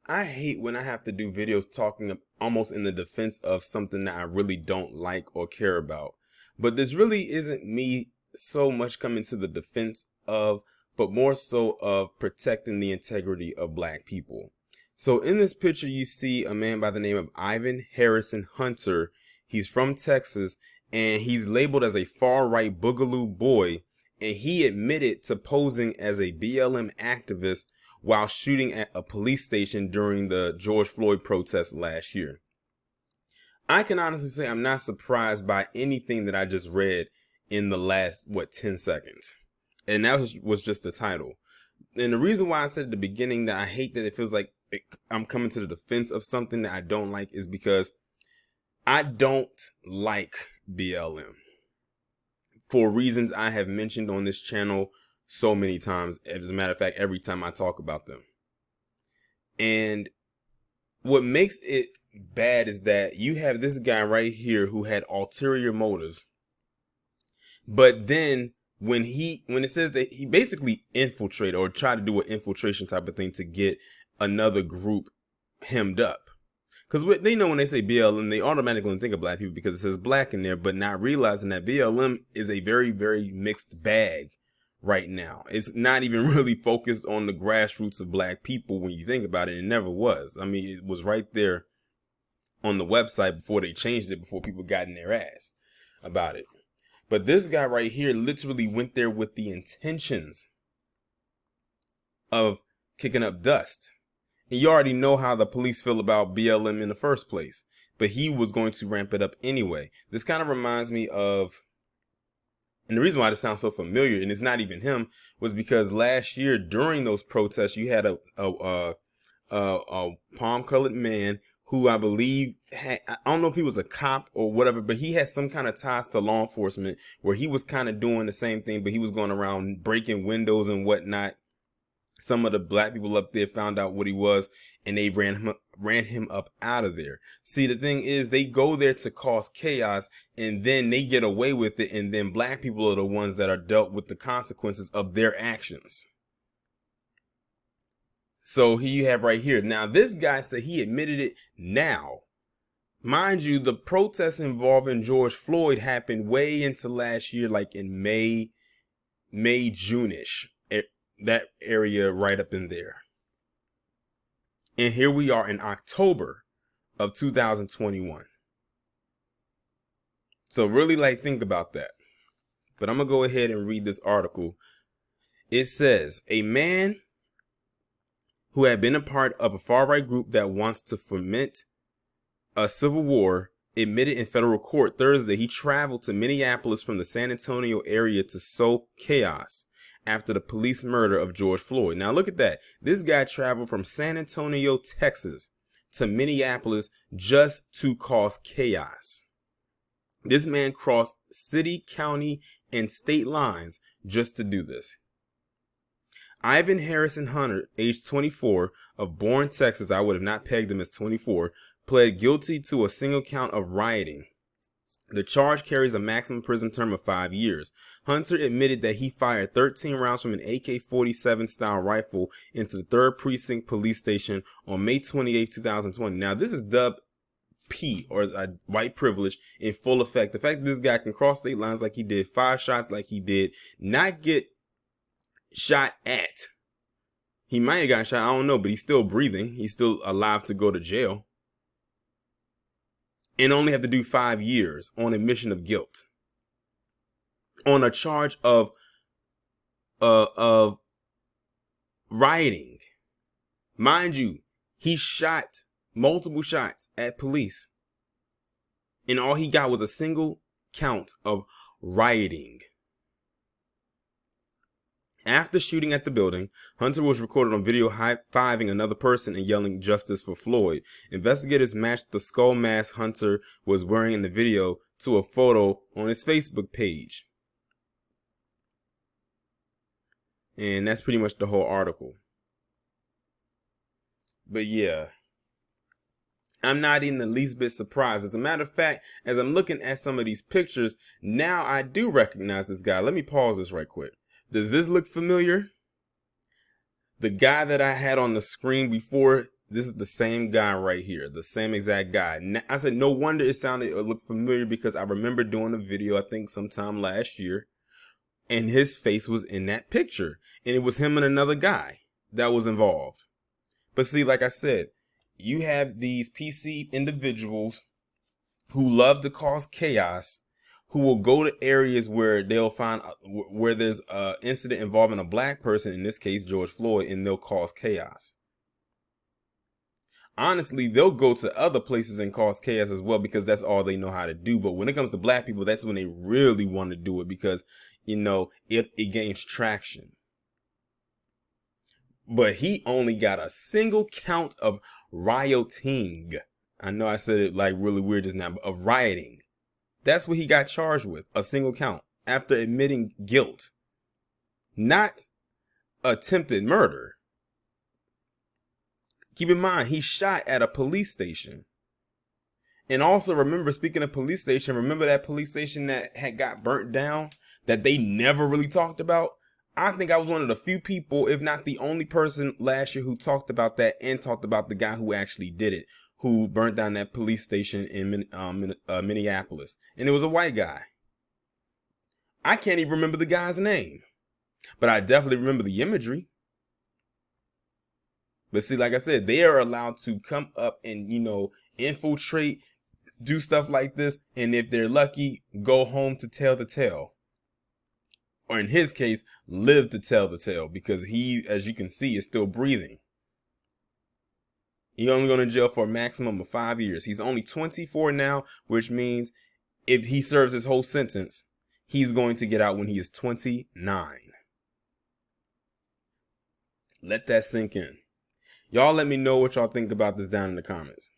I hate when I have to do videos talking almost in the defense of something that I really don't like or care about. But this really isn't me so much coming to the defense of, but more so of protecting the integrity of black people. So in this picture, you see a man by the name of Ivan Harrison Hunter. He's from Texas and he's labeled as a far right boogaloo boy. And he admitted to posing as a BLM activist while shooting at a police station during the George Floyd protests last year. I can honestly say I'm not surprised by anything that I just read in the last, 10 seconds. And that was just the title. And the reason why I said at the beginning that I hate that it feels like I'm coming to the defense of something that I don't like is because I don't like BLM for reasons I have mentioned on this channel so many times. As a matter of fact, every time I talk about them. And what makes it bad is that you have this guy right here who had ulterior motives. But then when it says that he basically infiltrated or tried to do an infiltration type of thing to get another group hemmed up. Because they know when they say BLM, they automatically think of black people because it says black in there, but not realizing that BLM is a very, very mixed bag right now. It's not even really focused on the grassroots of black people when you think about it. It never was. I mean, it was right there on the website before they changed it, before people got in their ass about it. But this guy right here literally went there with the intentions of kicking up dust. And you already know how the police feel about BLM in the first place. But he was going to ramp it up anyway. This kind of reminds me of, and the reason why this sounds so familiar, and it's not even him, was because last year during those protests, you had a palm-colored man who I believe had, I don't know if he was a cop or whatever, but he had some kind of ties to law enforcement where he was kind of doing the same thing, but he was going around breaking windows and whatnot. Some of the black people up there found out what he was and they ran him up out of there. See, the thing is, they go there to cause chaos and then they get away with it. And then black people are the ones that are dealt with the consequences of their actions. So here you have right here. Now, this guy said he admitted it now. Mind you, the protests involving George Floyd happened way into last year, like in May, June-ish. That area right up in there. And here we are in October of 2021. So really, think about that. But I'm going to go ahead and read this article. It says, a man who had been a part of a far-right group that wants to foment a civil war admitted in federal court Thursday he traveled to Minneapolis from the San Antonio area to sow chaos after the police murder of George Floyd. Now look at that. This guy traveled from San Antonio, Texas to Minneapolis just to cause chaos. This man crossed city, county, and state lines just to do this. Ivan Harrison Hunter, age 24, of Bourne, Texas, I would have not pegged him as 24, pled guilty to a single count of rioting. The charge carries a maximum prison term of 5 years. Hunter admitted that he fired 13 rounds from an AK-47 style rifle into the 3rd Precinct Police Station on May 28, 2020. Now, this is dubbed P, or white privilege, in full effect. The fact that this guy can cross state lines like he did, 5 shots like he did, not get shot at. He might have gotten shot, I don't know, but he's still breathing. He's still alive to go to jail. And only have to do 5 years on admission of guilt. On a charge of rioting. Mind you, he shot multiple shots at police. And all he got was a single count of rioting. After shooting at the building, Hunter was recorded on video high-fiving another person and yelling justice for Floyd. Investigators matched the skull mask Hunter was wearing in the video to a photo on his Facebook page. And that's pretty much the whole article. But yeah, I'm not even the least bit surprised. As a matter of fact, as I'm looking at some of these pictures, now I do recognize this guy. Let me pause this right quick. Does this look familiar? The guy that I had on the screen before This is the same guy right here, the same exact guy. I said, no wonder it sounded or looked familiar, because I remember doing a video, I think sometime last year, and his face was in that picture, and it was him and another guy that was involved. But see, like I said, you have these PC individuals who love to cause chaos, who will go to areas where they'll find where there's an incident involving a black person, in this case George Floyd, and they'll cause chaos. Honestly, they'll go to other places and cause chaos as well, because that's all they know how to do. But when it comes to black people, that's when they really want to do it, because, you know, it gains traction. But he only got a single count of rioting. I know I said it like really weird just now, but of rioting. That's what he got charged with, a single count, after admitting guilt. Not attempted murder. Keep in mind, he shot at a police station. And also remember, speaking of police station, remember that police station that had got burnt down that they never really talked about? I think I was one of the few people, if not the only person last year, who talked about that and talked about the guy who actually did it, who burnt down that police station in Minneapolis. And it was a white guy. I can't even remember the guy's name, but I definitely remember the imagery. But see, like I said, they are allowed to come up and, you know, infiltrate, do stuff like this, and if they're lucky, go home to tell the tale. Or in his case, live to tell the tale, because he, as you can see, is still breathing. He's only going to jail for a maximum of 5 years. He's only 24 now, which means if he serves his whole sentence, he's going to get out when he is 29. Let that sink in. Y'all let me know what y'all think about this down in the comments.